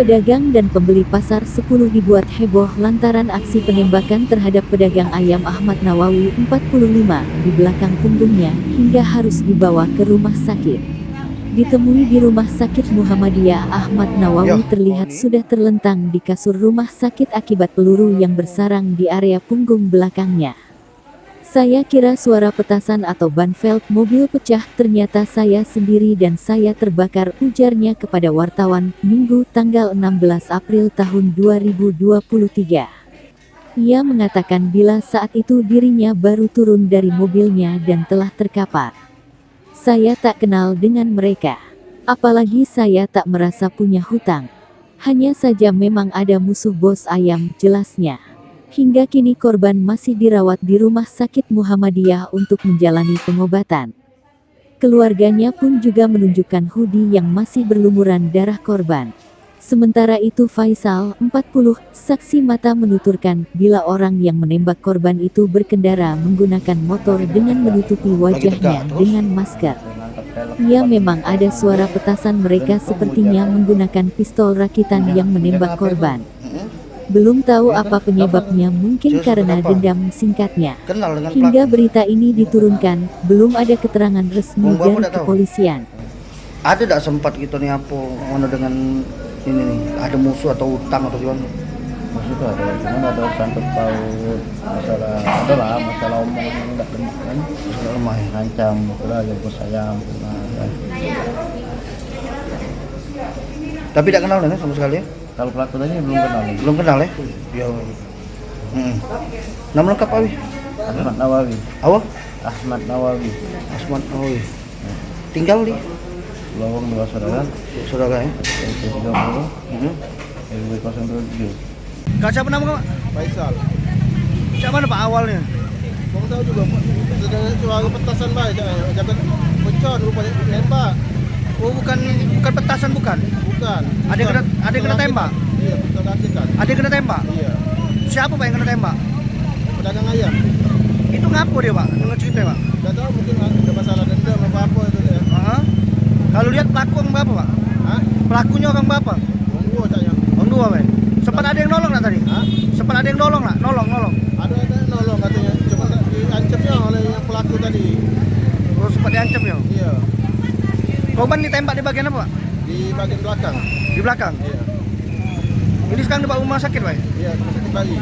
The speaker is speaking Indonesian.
Pedagang dan pembeli pasar 10 dibuat heboh lantaran aksi penembakan terhadap pedagang ayam Ahmad Nawawi 45 di belakang punggungnya hingga harus dibawa ke rumah sakit. Ditemui di rumah sakit Muhammadiyah, Ahmad Nawawi terlihat sudah terlentang di kasur rumah sakit akibat peluru yang bersarang di area punggung belakangnya. Saya kira suara petasan atau ban velg mobil pecah, ternyata saya sendiri dan saya terbakar, ujarnya kepada wartawan Minggu tanggal 16 April tahun 2023. Ia mengatakan bila saat itu dirinya baru turun dari mobilnya dan telah terkapar. Saya tak kenal dengan mereka. Apalagi saya tak merasa punya hutang. Hanya saja memang ada musuh bos ayam, jelasnya. Hingga kini korban masih dirawat di rumah sakit Muhammadiyah untuk menjalani pengobatan. Keluarganya pun juga menunjukkan hoodie yang masih berlumuran darah korban. Sementara itu Faisal, 40, saksi mata menuturkan, bila orang yang menembak korban itu berkendara menggunakan motor dengan menutupi wajahnya dengan masker. Ya memang ada suara petasan, mereka sepertinya menggunakan pistol rakitan yang menembak korban. Belum tahu apa penyebabnya, mungkin karena dendam, singkatnya. Hingga berita ini diturunkan, belum ada keterangan resmi dari kepolisian. Ada tidak sempat gitu nih apa mana dengan ini nih, ada musuh atau utang atau gimana? Musuh itu ada, cuman ada sangkut paut masalah, ada lah masalah omong yang tidak benar kan, masalah lemah ya, ngancam, itulah yang bos sayang, Tapi tidak kenal nih sama sekali ya? Kalau pelaku tadi belum kenal. Belum kenal ya? Ya. Nama lengkap apa? Ahmad Nawawi. Awal? Ahmad Nawawi. Ahmad Nawawi. Tinggal di Lowong dua saudara. Saudara ya? RT 30. RW 07. Kak siapa nama Kak? Faisal. Siapa mana Pak awalnya? Kamu tahu juga sudah suara petasan baik, jangan pecah rupanya tembak. Oh bukan petasan bukan? Bukan. Ada yang kena tembak? Iya, betul kan. Ada yang kena tembak? Iya. Siapa Pak yang kena tembak? Pedagang ayam. Itu ngapo dia Pak? Nggak cerita Pak? Enggak tahu, mungkin ada masalah dendam apa itu dia. Kalau lihat pelaku orang berapa Pak? Hah? Pelakunya orang berapa? Monggo caknya. Orang dua Pak? Sempat ada yang nolong nggak tadi? Hah? Sempat ada yang nolong nggak? Nolong. Ada nolong katanya, cuma diancamnya oleh yang pelaku tadi. Oh sempat diancam ya? Iya. Korban ditembak di bagian apa Pak? Di bagian belakang. Di belakang? Iya. Ini sekarang dibawa rumah sakit Pak? Iya, sakit bayi.